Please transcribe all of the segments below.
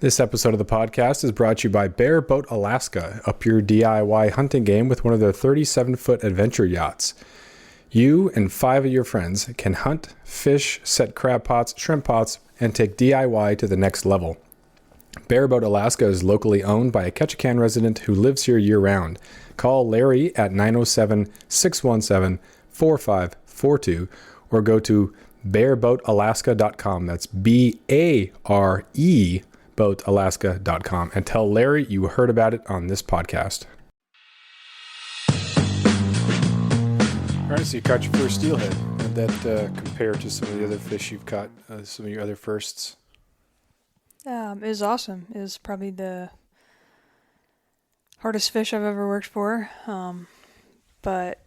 This episode of the podcast is brought to you by Bear Boat Alaska. Up your DIY hunting game with one of their 37-foot adventure yachts. You and 5 of your friends can hunt, fish, set crab pots, shrimp pots, and take DIY to the next level. Bear Boat Alaska is locally owned by a Ketchikan resident who lives here year-round. Call Larry at 907-617-4542 or go to bearboatalaska.com. That's B-A-R-E boatalaska.com and tell Larry you heard about it on this podcast. All right, so you caught your first steelhead. How'd that compare to some of the other fish you've caught, some of your other firsts? It was awesome. It was probably the hardest fish I've ever worked for. But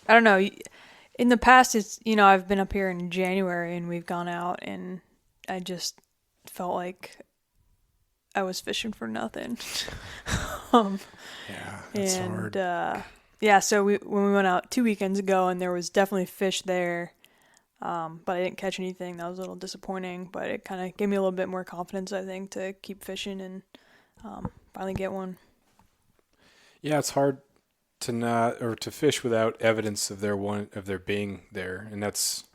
I don't know. In the past, I've been up here in January and we've gone out and I just felt like I was fishing for nothing. Yeah, that's hard. So when we went out 2 weekends ago and there was definitely fish there, but I didn't catch anything. That was a little disappointing, but it kind of gave me a little bit more confidence, I think, to keep fishing and finally get one. Yeah, it's hard to fish without evidence of their being there, and that's.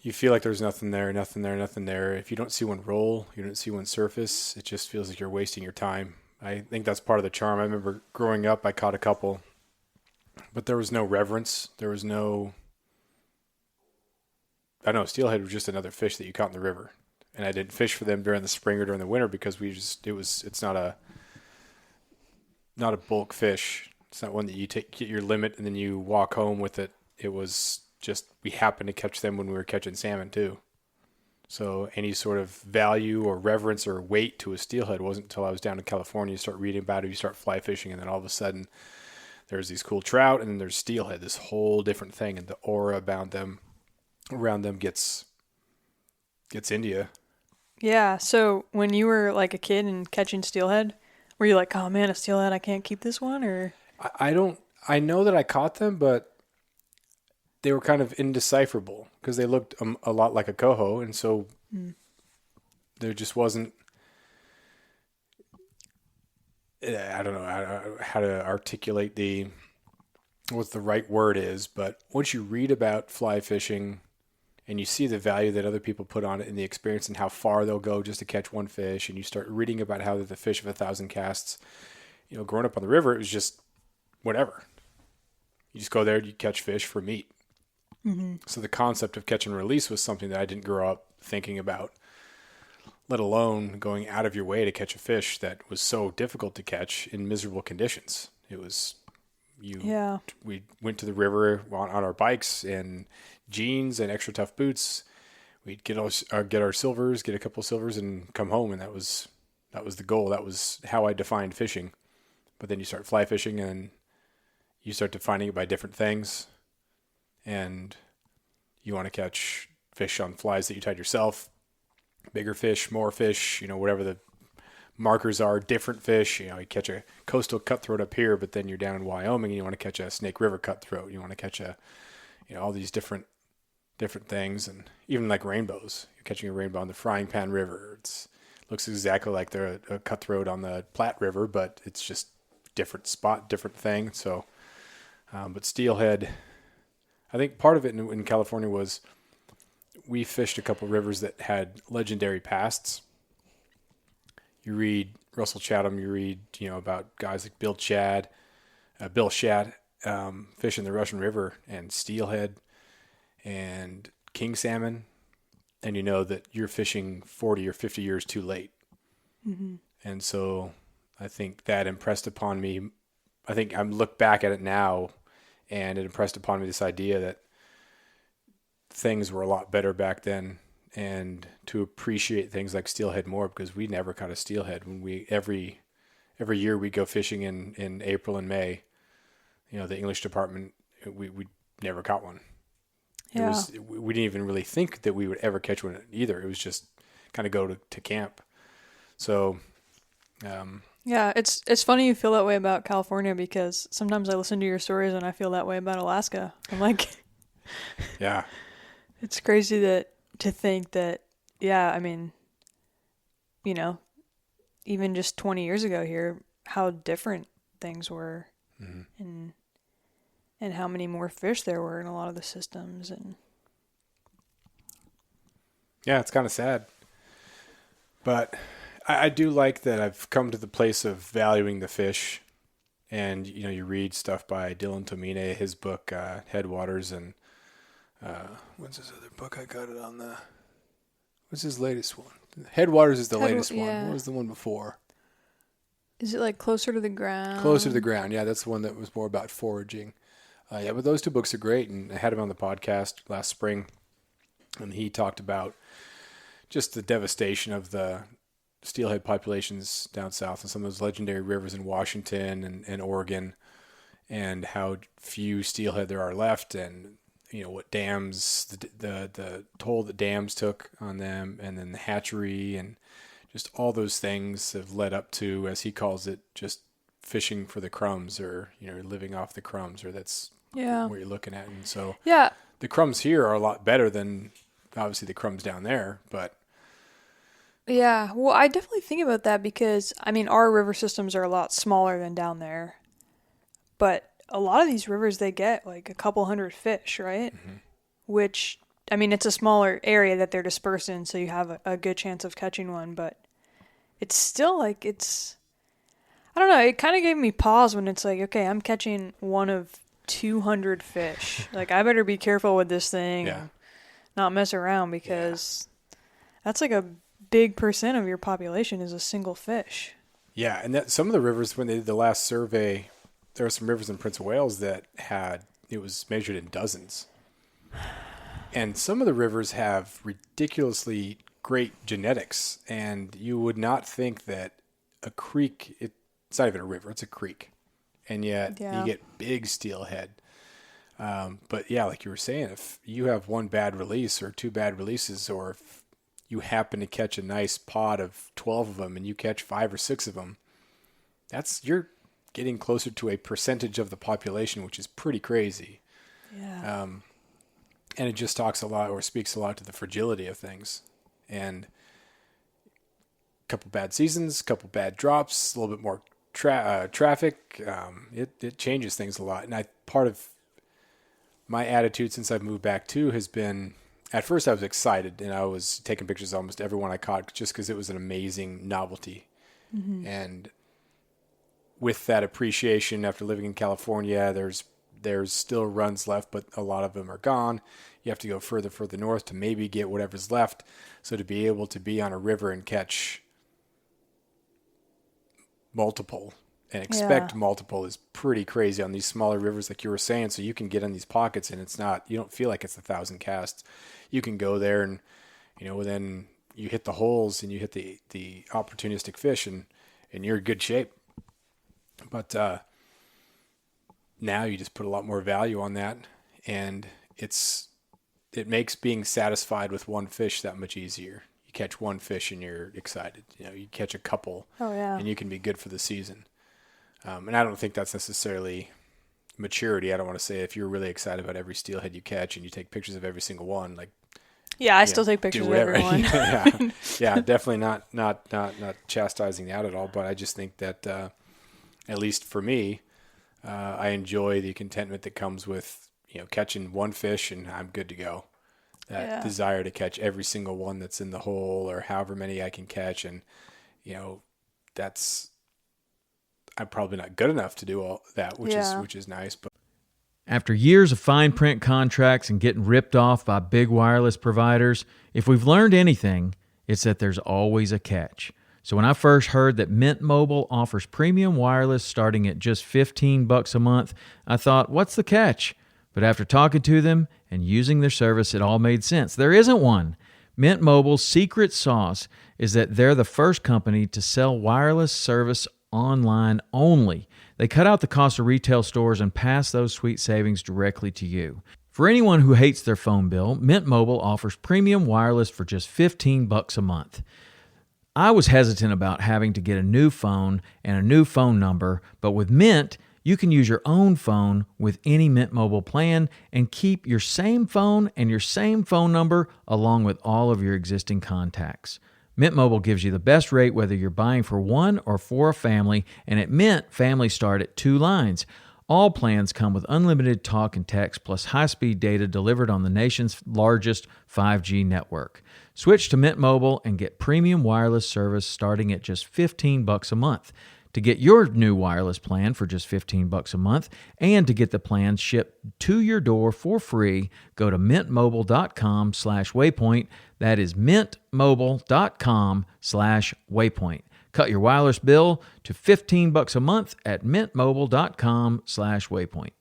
You feel like there's nothing there. If you don't see one roll, you don't see one surface, it just feels like you're wasting your time. I think that's part of the charm. I remember growing up, I caught a couple, but there was no reverence. There was no, I don't know, steelhead was just another fish that you caught in the river. And I didn't fish for them during the spring or during the winter because it's not a bulk fish. It's not one that you get your limit and then you walk home with it. It was just, we happened to catch them when we were catching salmon too. So any sort of value or reverence or weight to a steelhead wasn't until I was down in California. You start reading about it, you start fly fishing, and then all of a sudden there's these cool trout and then there's steelhead, this whole different thing. And the aura around them gets into you. Yeah. So when you were like a kid and catching steelhead, were you like, oh man, a steelhead, I can't keep this one? Or I know that I caught them, but they were kind of indecipherable because they looked a lot like a coho. And so there just wasn't, I don't know how to articulate what the right word is, but once you read about fly fishing and you see the value that other people put on it and the experience and how far they'll go just to catch one fish, and you start reading about how they're the fish of 1,000 casts, growing up on the river, it was just whatever. You just go there, you catch fish for meat. Mm-hmm. So the concept of catch and release was something that I didn't grow up thinking about, let alone going out of your way to catch a fish that was so difficult to catch in miserable conditions. It was, we went to the river on our bikes and jeans and extra tough boots. We'd get our silvers, get a couple silvers and come home. And that was the goal. That was how I defined fishing. But then you start fly fishing and you start defining it by different things. And you want to catch fish on flies that you tied yourself, bigger fish, more fish, whatever the markers are, different fish. You catch a coastal cutthroat up here, but then you're down in Wyoming and you want to catch a Snake River cutthroat. You want to catch all these different things, and even like rainbows. You're catching a rainbow on the Frying Pan River. It looks exactly like they're a cutthroat on the Platte River, but it's just different spot, different thing. So, but steelhead, I think part of it in California was we fished a couple rivers that had legendary pasts. You read Russell Chatham, you read, about guys like Bill Shad, fishing the Russian River and steelhead and king salmon, and you know that you're fishing 40 or 50 years too late. Mm-hmm. And so I think that impressed upon me. I think I look back at it now, and it impressed upon me this idea that things were a lot better back then, and to appreciate things like steelhead more, because we never caught a steelhead. When every year we go fishing in April and May, the English department, we never caught one. Yeah. We didn't even really think that we would ever catch one either. It was just kind of go to camp. So, yeah, it's funny you feel that way about California, because sometimes I listen to your stories and I feel that way about Alaska. I'm like, yeah, it's crazy to think that, yeah, I mean, you know, even just 20 years ago here, how different things were, and how many more fish there were in a lot of the systems. And Yeah, it's kind of sad. But I do like that I've come to the place of valuing the fish. And, you read stuff by Dylan Tomine, his book, Headwaters, and what's his other book? I got it on what's his latest one? Headwaters is the latest one. yeah. What was the one before? Is it like Closer to the Ground? Closer to the Ground. Yeah, that's the one that was more about foraging. Yeah, but those two books are great, and I had him on the podcast last spring, and he talked about just the devastation of the steelhead populations down south and some of those legendary rivers in Washington and Oregon, and how few steelhead there are left, and what dams, the toll that dams took on them, and then the hatchery, and just all those things have led up to, as he calls it, just fishing for the crumbs, or living off the crumbs, or that's what you're looking at. And so the crumbs here are a lot better than obviously the crumbs down there, but yeah, well, I definitely think about that because, I mean, our river systems are a lot smaller than down there. But a lot of these rivers, they get like a couple hundred fish, right? Which, I mean, it's a smaller area that they're dispersed in, so you have a good chance of catching one. But it's still like, I don't know, it kind of gave me pause when it's like, okay, I'm catching one of 200 fish. Like, I better be careful with this thing and not mess around, because that's like a big percent of your population is a single fish. Yeah, and that some of the rivers, when they did the last survey, there were some rivers in Prince of Wales that it was measured in dozens. And some of the rivers have ridiculously great genetics, and you would not think that a creek, it's not even a river, it's a creek, and yet you get big steelhead. But yeah, like you were saying, if you have one bad release or two bad releases, or if you happen to catch a nice pod of 12 of them and you catch 5 or 6 of them, you're getting closer to a percentage of the population, which is pretty crazy. Yeah. And it just talks a lot, or speaks a lot, to the fragility of things. And a couple bad seasons, a couple bad drops, a little bit more traffic. It changes things a lot. And part of my attitude since I've moved back too has been, at first I was excited, and I was taking pictures of almost everyone I caught just because it was an amazing novelty. And with that appreciation, after living in California, there's still runs left, but a lot of them are gone. You have to go further north to maybe get whatever's left. So to be able to be on a river and catch multiple and expect multiple is pretty crazy on these smaller rivers, like you were saying. So you can get in these pockets, and you don't feel like it's 1,000 casts. You can go there, and then you hit the holes and you hit the opportunistic fish, and you're in good shape. But now you just put a lot more value on that, and it makes being satisfied with one fish that much easier. You catch one fish and you're excited. You catch a couple, and you can be good for the season. And I don't think that's necessarily maturity. I don't want to say if you're really excited about every steelhead you catch and you take pictures of every single one, like, yeah, I still take pictures of everyone. yeah, definitely not chastising that at all. But I just think that at least for me, I enjoy the contentment that comes with catching one fish and I'm good to go. That desire to catch every single one that's in the hole, or however many I can catch, and I'm probably not good enough to do all that, which is nice. But after years of fine print contracts and getting ripped off by big wireless providers, if we've learned anything, it's that there's always a catch. So when I first heard that Mint Mobile offers premium wireless starting at just $15 a month, I thought, what's the catch? But after talking to them and using their service, it all made sense. There isn't one. Mint Mobile's secret sauce is that they're the first company to sell wireless service online only. They cut out the cost of retail stores and pass those sweet savings directly to you. For anyone who hates their phone bill, Mint Mobile offers premium wireless for just $15 a month. I was hesitant about having to get a new phone and a new phone number, but with Mint, you can use your own phone with any Mint Mobile plan and keep your same phone and your same phone number along with all of your existing contacts. Mint Mobile gives you the best rate whether you're buying for one or for a family, and at Mint, families start at 2 lines. All plans come with unlimited talk and text plus high-speed data delivered on the nation's largest 5G network. Switch to Mint Mobile and get premium wireless service starting at just $15 a month. To get your new wireless plan for just $15 a month and to get the plan shipped to your door for free, go to mintmobile.com/waypoint. That is mintmobile.com/waypoint. Cut your wireless bill to $15 a month at mintmobile.com/waypoint.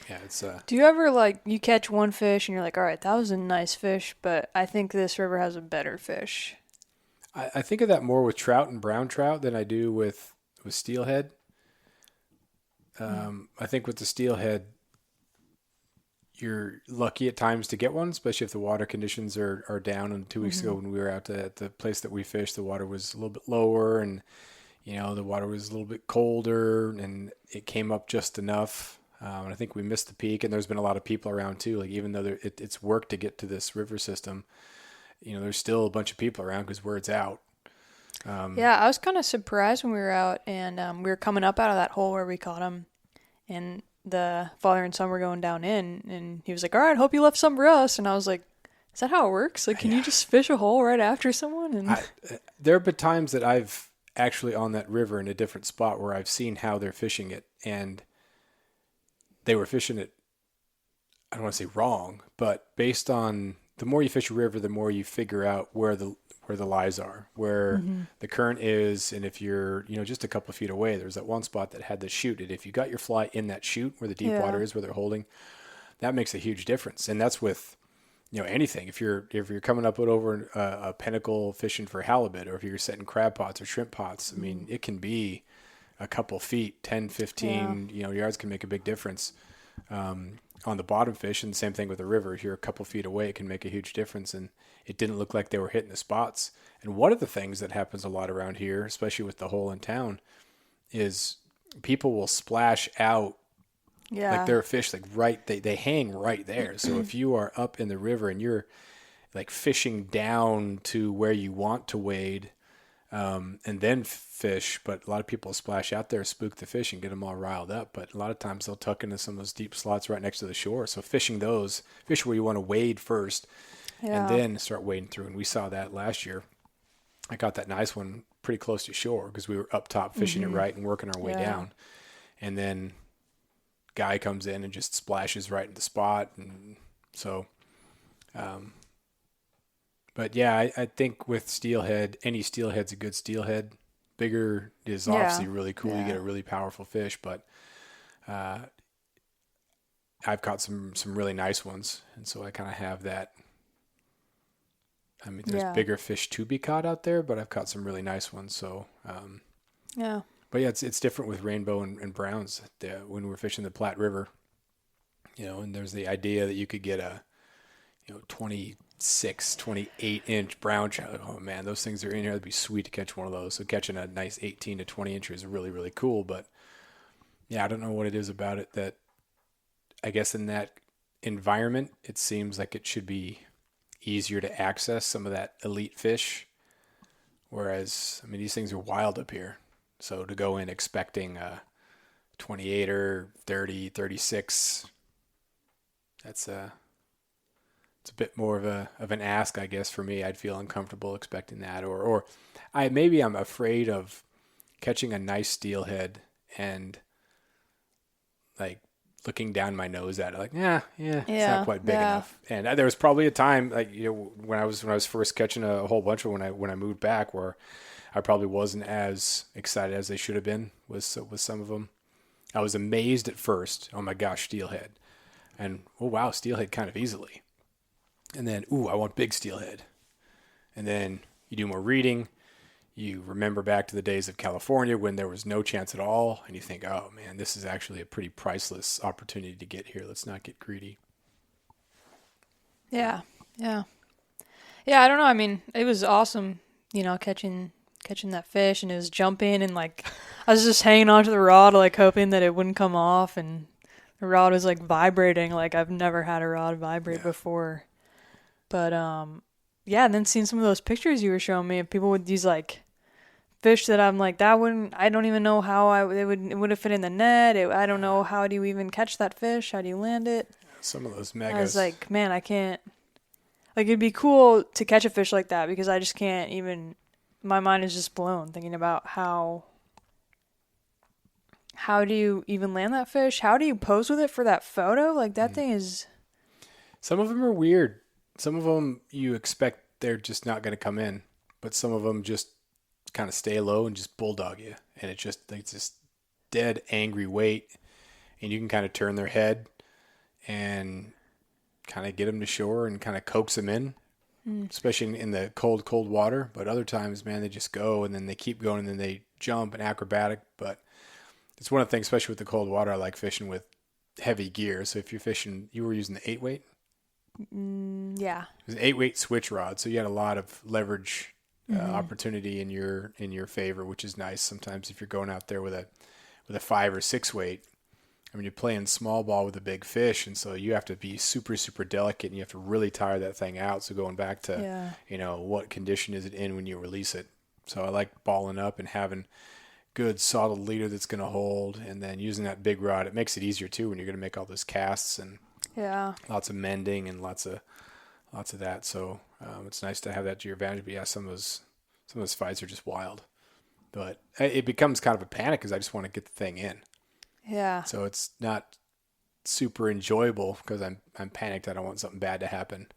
Yeah, it's Do you ever like you catch one fish and you're like, all right, that was a nice fish, but I think this river has a better fish? I think of that more with trout and brown trout than I do with steelhead. I think with the steelhead, you're lucky at times to get one, especially if the water conditions are down. And 2 weeks ago when we were out at the place that we fished, the water was a little bit lower and, the water was a little bit colder and it came up just enough. And I think we missed the peak, and there's been a lot of people around too. Like even though it's work to get to this river system, there's still a bunch of people around because word's out. Yeah, I was kind of surprised when we were out and we were coming up out of that hole where we caught him, and the father and son were going down in, and he was like, all right, hope you left some for us. And I was like, is that how it works? Like, can you just fish a hole right after someone? And there have been times that I've actually on that river in a different spot where I've seen how they're fishing it, and they were fishing it, I don't want to say wrong, but based on the more you fish a river, the more you figure out where the lies are, where the current is. And if you're, just a couple of feet away, there's that one spot that had the chute. And if you got your fly in that chute where the deep water is, where they're holding, that makes a huge difference. And that's with, anything. If you're coming up with over a pinnacle fishing for halibut, or if you're setting crab pots or shrimp pots, I mean, it can be a couple feet, 10, 15, yards can make a big difference. On the bottom fish, and the same thing with the river. If you're a couple feet away, it can make a huge difference. And it didn't look like they were hitting the spots. And one of the things that happens a lot around here, especially with the hole in town, is people will splash out like their fish, like they hang right there. So if you are up in the river and you're like fishing down to where you want to wade, and then fish, but a lot of people splash out there, spook the fish, and get them all riled up. But a lot of times they'll tuck into some of those deep slots right next to the shore. So fishing those fish where you want to wade first, and then start wading through. And we saw that last year. I got that nice one pretty close to shore because we were up top fishing it right and working our way down. And then guy comes in and just splashes right in the spot. And so, but yeah, I think with steelhead, any steelhead's a good steelhead. Bigger is obviously really cool. You get a really powerful fish, but I've caught some really nice ones. And so I kind of have that. I mean, there's bigger fish to be caught out there, but I've caught some really nice ones. So, but yeah, it's different with rainbow and browns when we're fishing the Platte River, and there's the idea that you could get a, 26, 28-inch brown trout. Oh man, those things are in here. It'd be sweet to catch one of those. So catching a nice 18 to 20 inches is really, really cool. But yeah, I don't know what it is about it that I guess in that environment, it seems like it should be easier to access some of that elite fish. Whereas, I mean, these things are wild up here. So to go in expecting a 28 30, 36, it's a bit more of an ask, I guess, for me. I'd feel uncomfortable expecting that, or I'm afraid of catching a nice steelhead and like looking down my nose at it, like, it's not quite big enough. And there was probably a time, like, when I was first catching a whole bunch of when I moved back, where I probably wasn't as excited as they should have been with some of them. I was amazed at first. Oh my gosh, steelhead, and oh wow, steelhead kind of easily. And then, I want big steelhead. And then you do more reading. You remember back to the days of California when there was no chance at all. And you think, oh, man, this is actually a pretty priceless opportunity to get here. Let's not get greedy. Yeah. I don't know. I mean, it was awesome, catching that fish, and it was jumping, and like I was just hanging onto the rod, like hoping that it wouldn't come off. And the rod was like vibrating. Like I've never had a rod vibrate before. But yeah, and then seeing some of those pictures you were showing me of people with these like fish that I'm like, that wouldn't, I don't even know how it would have fit in the net. I don't know, how do you even catch that fish? How do you land it? Some of those I was megas. like, man, I can't, like, it'd be cool to catch a fish like that because I just can't even, my mind is just blown thinking about how do you even land that fish? How do you pose with it for that photo? Like, that thing is, Some of them are weird. Some of them you expect they're just not going to come in, but some of them just kind of stay low and just bulldog you, and it's just like this dead angry weight, and you can kind of turn their head and kind of get them to shore and kind of coax them in, especially in the cold water. But other times, man, they just go and then they keep going and then they jump and acrobatic. But it's one of the things, especially with the cold water, I like fishing with heavy gear. So if you're fishing, you were using the 8-weight. yeah. It was an 8-weight switch rod, so you had a lot of leverage opportunity in your favor, which is nice. Sometimes if you're going out there with a 5 or 6-weight, I mean, you're playing small ball with a big fish, and so you have to be super, super delicate, and you have to really tire that thing out. So going back to, what condition is it in when you release it? So I like balling up and having good solid leader that's going to hold, and then using that big rod. It makes it easier too when you're going to make all those casts and lots of mending and lots of that. So it's nice to have that to your advantage. But yeah, some of those fights are just wild. But it becomes kind of a panic because I just want to get the thing in. Yeah. So it's not super enjoyable because I'm panicked. I don't want something bad to happen.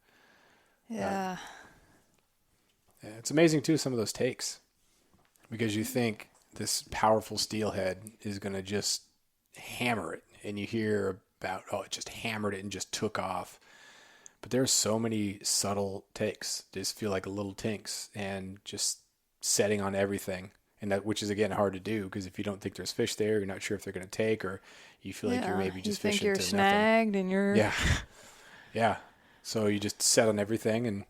Yeah. Yeah, it's amazing too, some of those takes, because you think this powerful steelhead is going to just hammer it, and you hear about, it just hammered it and just took off. But there are so many subtle takes, just feel like little tinks, and just setting on everything. And that, which is again hard to do, because if you don't think there's fish there, you're not sure if they're going to take, or you feel like you're maybe just you think fishing you're to snagged nothing. and you're Yeah. So you just set on everything, and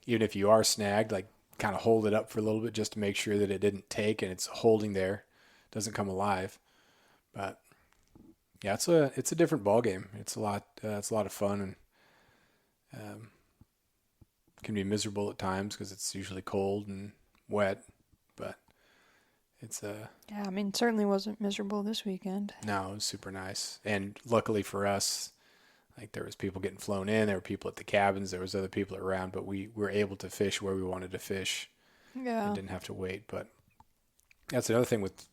even if you are snagged, like kind of hold it up for a little bit just to make sure that it didn't take and it's holding there, doesn't come alive. But yeah, it's a different ball game. It's a lot of fun, and can be miserable at times because it's usually cold and wet, but it's yeah, I mean, it certainly wasn't miserable this weekend. no, it was super nice. And luckily for us, like, there was people getting flown in, there were people at the cabins, there was other people around, but we were able to fish where we wanted to fish and didn't have to wait. But that's another thing with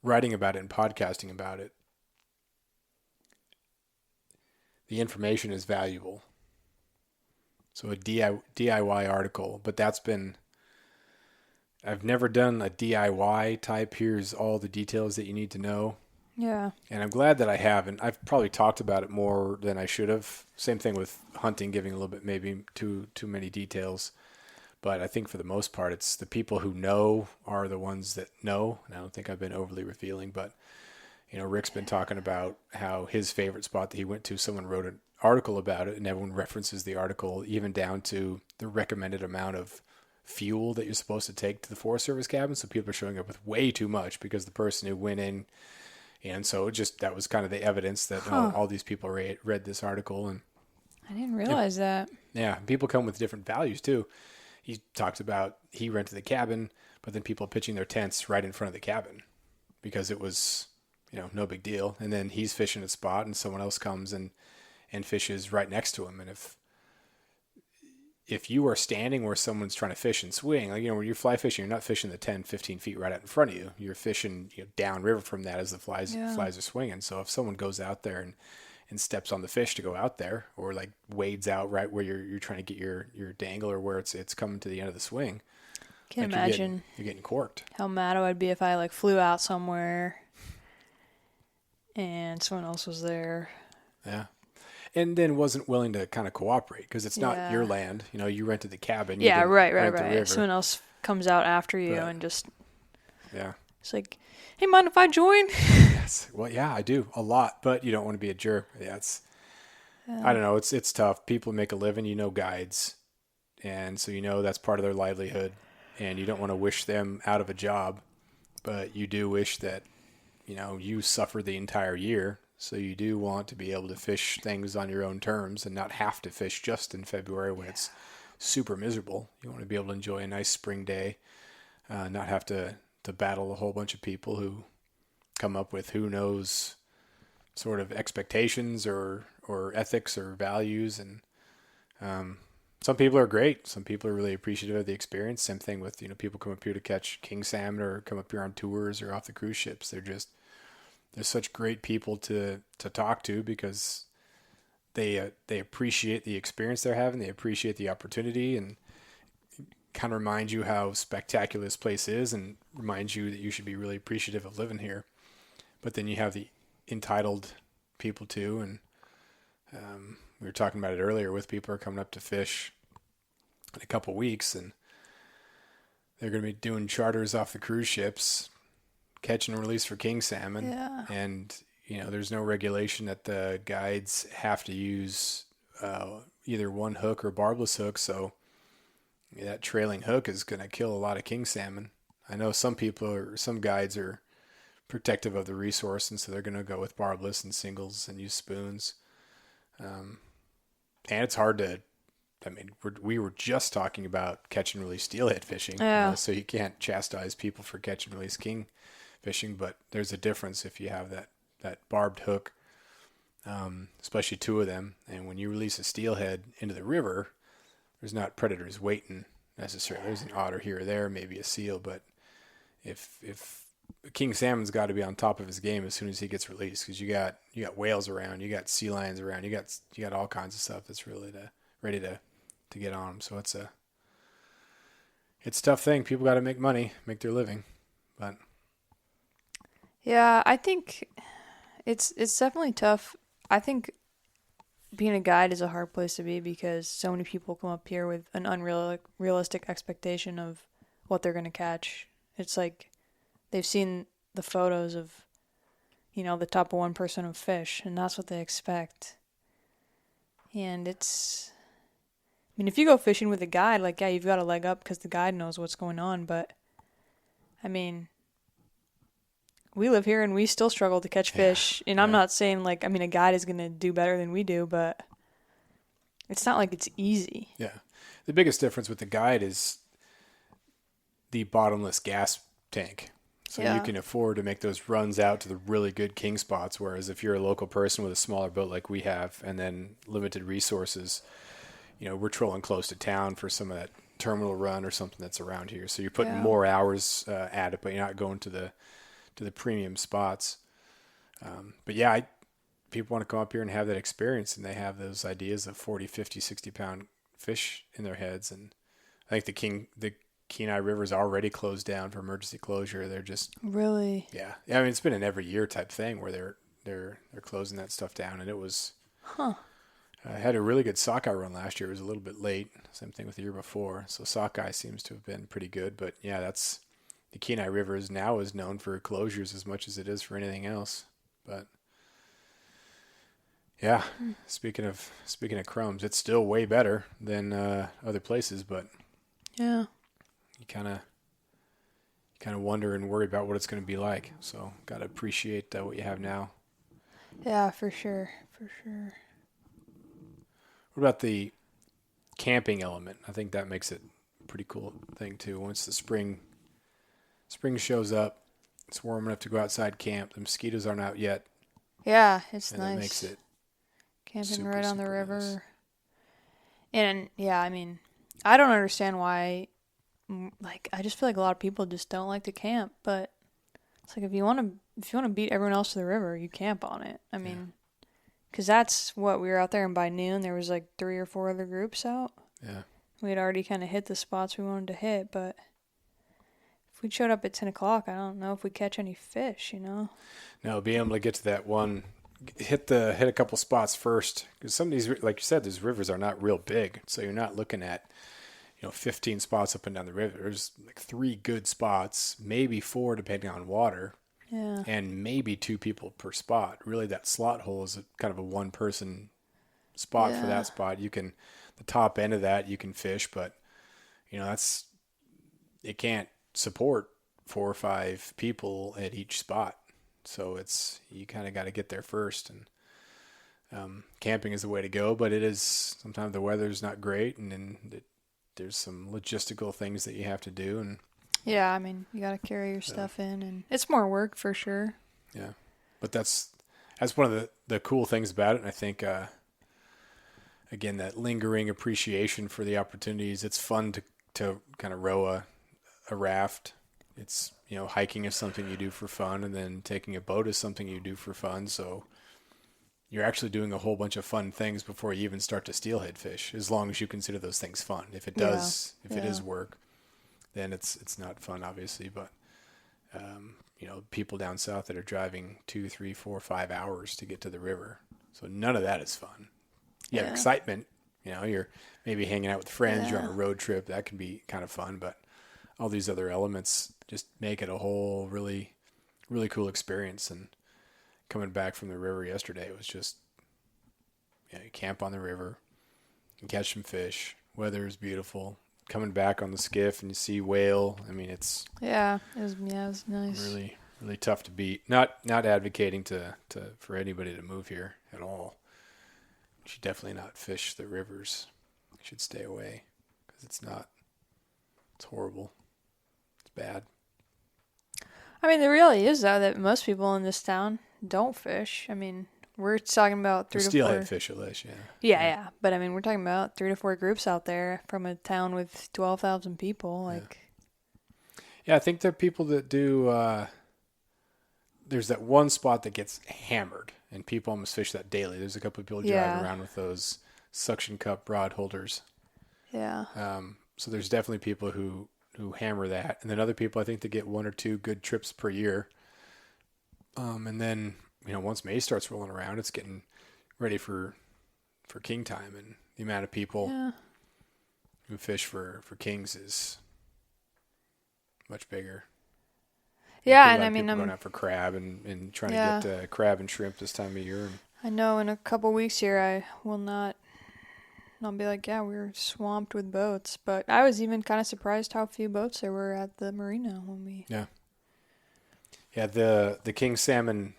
writing about it and podcasting about it. The information is valuable. So a DIY article, but I've never done a DIY type, here's all the details that you need to know. Yeah. And I'm glad that I haven't. I've probably talked about it more than I should have. Same thing with hunting, giving a little bit, maybe too many details. But I think for the most part, it's the people who know are the ones that know. And I don't think I've been overly revealing, but Rick's been talking about how his favorite spot that he went to, someone wrote an article about it, and everyone references the article, even down to the recommended amount of fuel that you're supposed to take to the Forest Service cabin. So people are showing up with way too much because the person who went in, and so that was kind of the evidence that all these people read this article. And I didn't realize that. Yeah, people come with different values too. He talks about he rented the cabin, but then people pitching their tents right in front of the cabin because it was, no big deal. And then he's fishing a spot and someone else comes and fishes right next to him. And if you are standing where someone's trying to fish and swing, like, when you're fly fishing, you're not fishing the 10, 15 feet right out in front of you. You're fishing downriver from that as the flies are swinging. So if someone goes out there and steps on the fish to go out there, or like wades out right where you're trying to get your dangle, or where it's coming to the end of the swing, Can't imagine you're getting corked. how mad I would be if I like flew out somewhere and someone else was there. Yeah. And then wasn't willing to kind of cooperate because it's not your land. You rented the cabin. You didn't rent the river. Someone else comes out after you and just it's like, hey, mind if I join? Yes. Well, yeah, I do a lot, but you don't want to be a jerk. Yeah, I don't know. It's tough. People make a living, guides, and so that's part of their livelihood, and you don't want to wish them out of a job, but you do wish that you suffer the entire year. So you do want to be able to fish things on your own terms and not have to fish just in February when it's super miserable. You want to be able to enjoy a nice spring day, not have to battle a whole bunch of people who come up with who knows sort of expectations or ethics or values. And some people are great. Some people are really appreciative of the experience. Same thing with, people come up here to catch king salmon or come up here on tours or off the cruise ships. They're such great people to talk to because they appreciate the experience they're having. They appreciate the opportunity and kind of remind you how spectacular this place is and remind you that you should be really appreciative of living here. But then you have the entitled people too. And we were talking about it earlier with people who are coming up to fish in a couple weeks, and they're going to be doing charters off the cruise ships, catch and release for king salmon. Yeah. And, there's no regulation that the guides have to use either one hook or barbless hook. So that trailing hook is going to kill a lot of king salmon. I know some guides are protective of the resource, and so they're going to go with barbless and singles and use spoons. And it's hard to, we were just talking about catch and release steelhead fishing. Yeah. So you can't chastise people for catch and release king fishing, but there's a difference if you have that barbed hook, especially two of them. And when you release a steelhead into the river, there's not predators waiting necessarily. There's an otter here or there, maybe a seal, but if king salmon's got to be on top of his game as soon as he gets released, because you got whales around, you got sea lions around, you got all kinds of stuff that's really ready to get on them. So it's a tough thing. People got to make money, make their living, but Yeah, I think it's definitely tough. I think being a guide is a hard place to be because so many people come up here with an unrealistic expectation of what they're going to catch. It's like they've seen the photos of, the top 1% of fish, and that's what they expect. And if you go fishing with a guide, like, yeah, you've got a leg up because the guide knows what's going on, but, we live here and we still struggle to catch fish. And I'm not saying, a guide is going to do better than we do, but it's not like it's easy. Yeah. The biggest difference with the guide is the bottomless gas tank. So you can afford to make those runs out to the really good king spots. Whereas if you're a local person with a smaller boat like we have and then limited resources, we're trolling close to town for some of that terminal run or something that's around here. So you're putting more hours at it, but you're not going to the premium spots. But yeah, people want to come up here and have that experience, and they have those ideas of 40, 50, 60 pound fish in their heads. And I think the Kenai River is already closed down for emergency closure. They're just really, yeah. It's been an every year type thing where they're closing that stuff down. And it was, I had a really good sockeye run last year. It was a little bit late. Same thing with the year before. So sockeye seems to have been pretty good. But yeah, the Kenai River is known for closures as much as it is for anything else. But yeah, speaking of crumbs, it's still way better than other places. But yeah, you kind of wonder and worry about what it's going to be like. So got to appreciate what you have now. Yeah, for sure. What about the camping element? I think that makes it a pretty cool thing too. Once the spring shows up, it's warm enough to go outside camp. The mosquitoes aren't out yet. Yeah, it's and nice. It makes it camping super, right on the super river. nice. And yeah, I don't understand why. I just feel like a lot of people just don't like to camp. But it's like if you want to beat everyone else to the river, you camp on it. Because that's what we were out there, and by noon there was like 3 or 4 other groups out. Yeah, we had already kind of hit the spots we wanted to hit, but if we showed up at 10 o'clock, I don't know if we catch any fish. No, being able to get to that one, hit a couple spots first, because some of these, like you said, these rivers are not real big, so you're not looking at 15 spots up and down the river. There's like 3 good spots, maybe 4 depending on water. Yeah. And maybe 2 people per spot. Really, that slot hole is kind of a 1-person spot for that spot. The top end of that you can fish, but it can't support 4 or 5 people at each spot. So you kind of got to get there first. And camping is the way to go, but it is sometimes the weather's not great, and then there's some logistical things that you have to do, and Yeah, I mean, you got to carry your stuff in, and it's more work for sure. yeah. But that's one of the cool things about it. And I think again, that lingering appreciation for the opportunities. It's fun to kind of row a raft. It's, hiking is something you do for fun, and then taking a boat is something you do for fun. So you're actually doing a whole bunch of fun things before you even start to steelhead fish, as long as you consider those things fun. If it does, if it is work, then it's not fun, obviously. But people down south that are driving 2, 3, 4, 5 hours to get to the river, so none of that is fun. You have excitement. You're maybe hanging out with friends. You're on a road trip. That can be kind of fun, but all these other elements just make it a whole really, really cool experience. And coming back from the river yesterday, it was just, you camp on the river and catch some fish. Weather is beautiful. Coming back on the skiff and you see whale. I mean, it's it was nice. really, really tough to beat. Not advocating for anybody to move here at all. You should definitely not fish the rivers. You should stay away because it's horrible. It's bad. I mean, the reality is, though, that most people in this town don't fish. I mean, we're talking about The 3 to 4. steelhead fish at least, yeah. Yeah. But I mean, we're talking about 3 to 4 groups out there from a town with 12,000 people. Yeah, I think there are people that do. There's that one spot that gets hammered, and people almost fish that daily. There's a couple of people driving around with those suction cup rod holders. Yeah. So there's definitely people who hammer that, and then other people I think that get 1 or 2 good trips per year. And then once May starts rolling around, it's getting ready for king time, and the amount of people who fish for kings is much bigger. Yeah, and I mean, I'm going out for crab and trying to get crab and shrimp this time of year. I know in a couple weeks here, I will not be like, we were swamped with boats. But I was even kind of surprised how few boats there were at the marina when we. Yeah. Yeah, the king salmon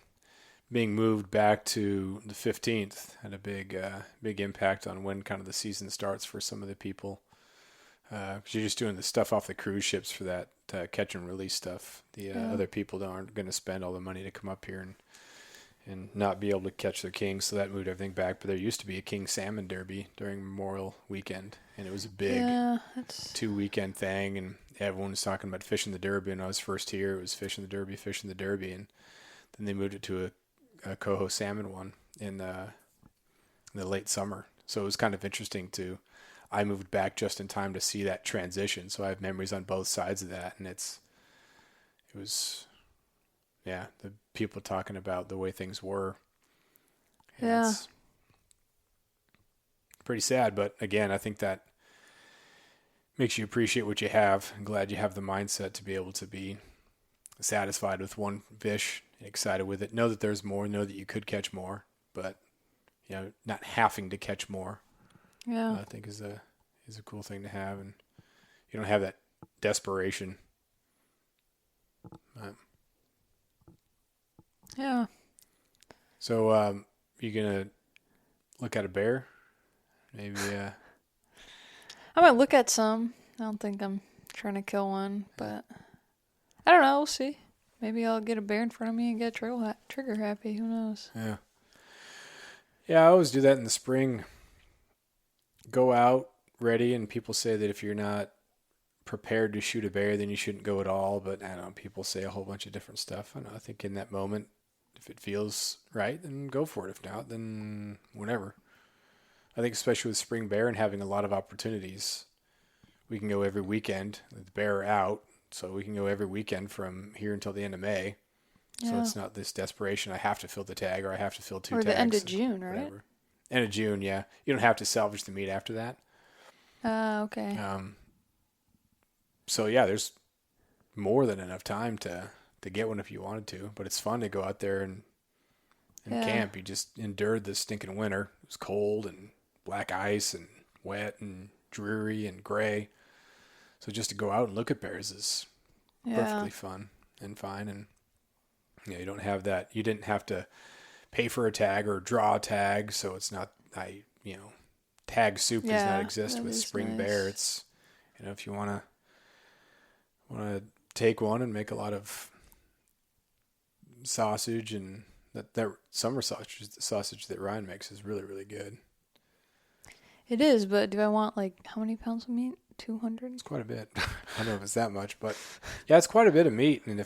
being moved back to the 15th had a big impact on when kind of the season starts for some of the people. Because you're just doing the stuff off the cruise ships for that catch and release stuff. The other people aren't going to spend all the money to come up here and not be able to catch their king, so that moved everything back. But there used to be a king salmon derby during Memorial Weekend, and it was a big 2-weekend thing, and everyone was talking about fishing the derby. When I was first here, it was fishing the derby, and then they moved it to a coho salmon one in the late summer. So it was kind of interesting I moved back just in time to see that transition. So I have memories on both sides of that. And it was, the people talking about the way things were. And it's pretty sad. But again, I think that makes you appreciate what you have. I'm glad you have the mindset to be able to be satisfied with one fish, excited with it. Know that there's more, know that you could catch more, but not having to catch more. Yeah, I think is a cool thing to have, and you don't have that desperation. Yeah. So, you gonna look at a bear? Maybe. I might look at some. I don't think I'm trying to kill one, but I don't know. We'll see. Maybe I'll get a bear in front of me and get trigger happy. Who knows? Yeah. Yeah, I always do that in the spring. Go out ready, and people say that if you're not prepared to shoot a bear, then you shouldn't go at all. But I don't know, people say a whole bunch of different stuff. I don't know, I think in that moment, if it feels right, then go for it. If not, then whatever. I think especially with spring bear and having a lot of opportunities, we can go every weekend. The bear are out, so we can go every weekend from here until the end of May. So it's not this desperation. I have to fill the tag, or I have to fill 2 tags. Or the end of June, right? Whatever. End of June, yeah. You don't have to salvage the meat after that. Okay. So yeah, there's more than enough time to get one if you wanted to. But it's fun to go out there and camp. You just endured this stinking winter. It was cold and black ice and wet and dreary and gray. So just to go out and look at bears is perfectly fun and fine. And you don't have that. You didn't have to pay for a tag or draw a tag, so it's not. Tag soup does not exist with spring bear. It's If you want to take one and make a lot of sausage, and that summer sausage, the sausage that Ryan makes is really, really good. It is, but do I want like how many pounds of meat? 200? It's quite a bit. I don't know if it's that much, but yeah, it's quite a bit of meat. And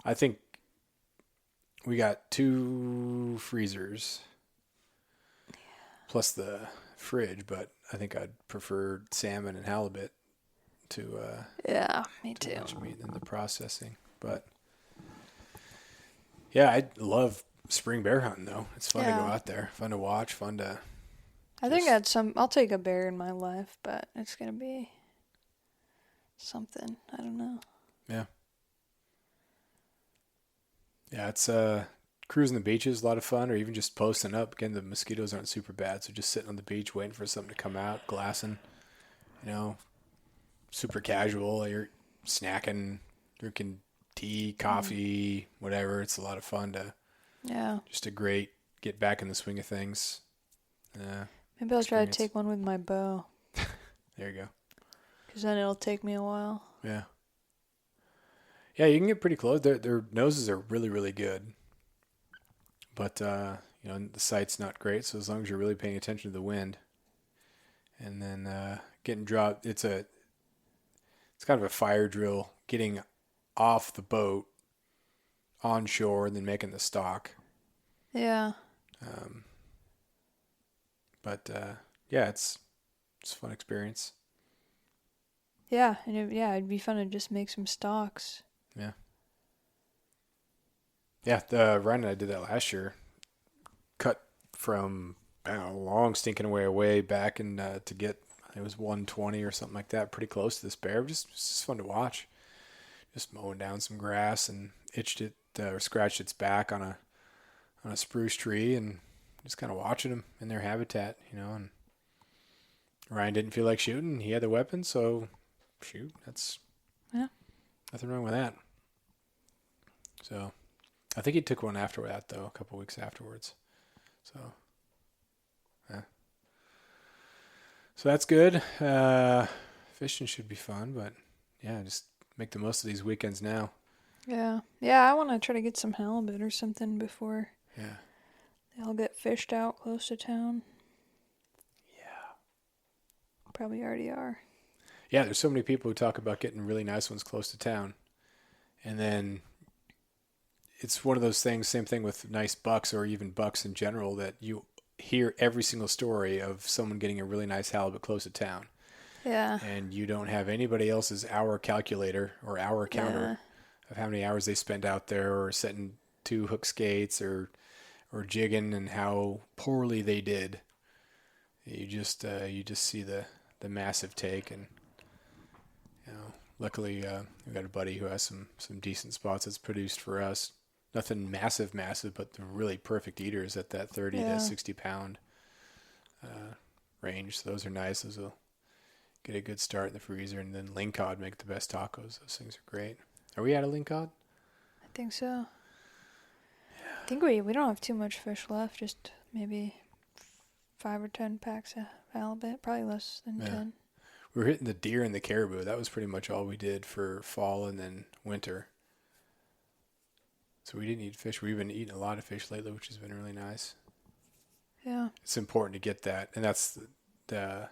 I think we got 2 freezers plus the fridge, but I think I'd prefer salmon and halibut to Yeah, me too too. much meat in the processing. But yeah, I love spring bear hunting though. It's fun to go Yeah. out there, fun to watch, fun to I think just I'll take a bear in my life, but it's gonna be something. I don't know. yeah. Yeah, it's cruising the beaches is a lot of fun, or even just posting up. Again, the mosquitoes aren't super bad, so just sitting on the beach waiting for something to come out, glassing, you know, super casual. You're snacking, drinking tea, coffee, whatever. It's a lot of fun to Yeah. just a great get back in the swing of things. Maybe I'll try to Experience. take one with my bow, There you go. because then it'll take me a while. Yeah. Yeah, you can get pretty close. Their noses are really, really good. But, the sight's not great. So as long as you're really paying attention to the wind and then getting dropped, it's kind of a fire drill getting off the boat on shore and then making the stock. Yeah. But yeah, it's a fun experience. Yeah, and it'd be fun to just make some stocks. Yeah. Yeah, Ryan and I did that last year. Cut from I don't know, a long stinking way back, and to get it was 120 or something like that, pretty close to this bear. Just fun to watch. Just mowing down some grass and itched it or scratched its back on a spruce tree, and just kind of watching them in their habitat, And Ryan didn't feel like shooting. He had the weapon, so shoot. That's nothing wrong with that. So I think he took one after that, though, a couple weeks afterwards. So, yeah. So that's good. Fishing should be fun, but yeah, just make the most of these weekends now. Yeah. Yeah, I want to try to get some halibut or something before Yeah. they all get fished out close to town. Yeah. Probably already are. Yeah, there's so many people who talk about getting really nice ones close to town. And then it's one of those things, same thing with nice bucks or even bucks in general, that you hear every single story of someone getting a really nice halibut close to town. Yeah. And you don't have anybody else's hour calculator or hour counter of how many hours they spend out there or setting 2 hook skates or jigging and how poorly they did. You just see the massive take, and luckily we got a buddy who has some decent spots that's produced for us. Nothing massive, but the really perfect eaters at that 30 to 60 pound range. So those are nice. Those will get a good start in the freezer, and then lingcod make the best tacos. Those things are great. Are we out of lingcod? I think so. I think we don't have too much fish left. Just maybe 5 or 10 packs of halibut. Probably less than 10. We were hitting the deer and the caribou. That was pretty much all we did for fall and then winter. So we didn't eat fish. We've been eating a lot of fish lately, which has been really nice. Yeah. It's important to get that. And that's the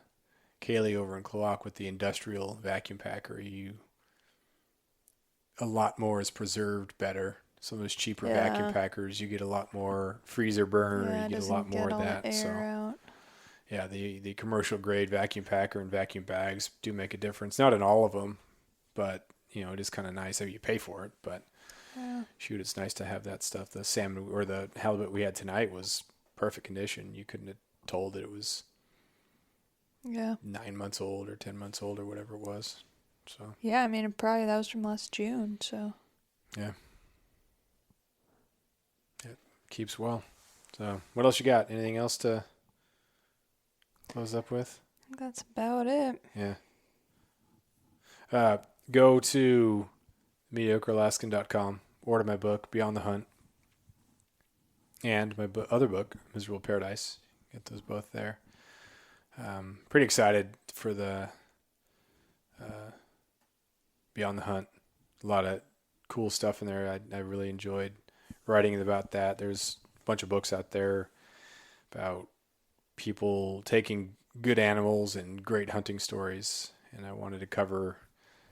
Kaylee over in Cloak with the industrial vacuum packer. A lot more is preserved better. Some of those cheaper vacuum packers, you get a lot more freezer burn, or you get a lot more of that. So yeah, the commercial grade vacuum packer and vacuum bags do make a difference. Not in all of them, but it is kind of nice that you pay for it. But shoot, it's nice to have that stuff. The salmon or the halibut we had tonight was perfect condition. You couldn't have told that it was 9 months old or 10 months old or whatever it was. So yeah, I mean, probably that was from last June. So yeah, it keeps well. So what else you got? Anything else to close up with? I think that's about it. Yeah. Go to mediocrealaskan.com. Order my book, Beyond the Hunt, and my other book, Miserable Paradise. Get those both there. Pretty excited for the Beyond the Hunt. A lot of cool stuff in there. I really enjoyed writing about that. There's a bunch of books out there about people taking good animals and great hunting stories, and I wanted to cover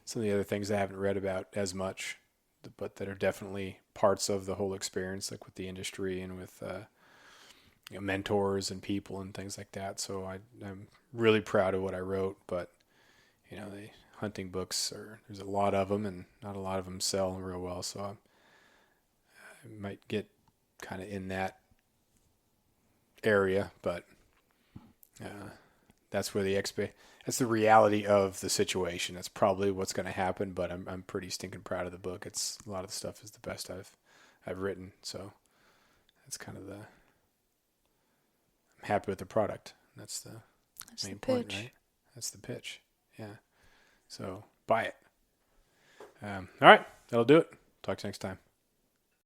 some of the other things I haven't read about as much, but that are definitely parts of the whole experience, like with the industry and with mentors and people and things like that. So I'm really proud of what I wrote, but the hunting books there's a lot of them, and not a lot of them sell real well. So I might get kind of in that area, but that's where that's the reality of the situation. That's probably what's going to happen, but I'm pretty stinking proud of the book. It's a lot of the stuff is the best I've written. So that's kind of I'm happy with the product. That's the main point, right? That's the pitch. Yeah. So buy it. All right. That'll do it. Talk to you next time.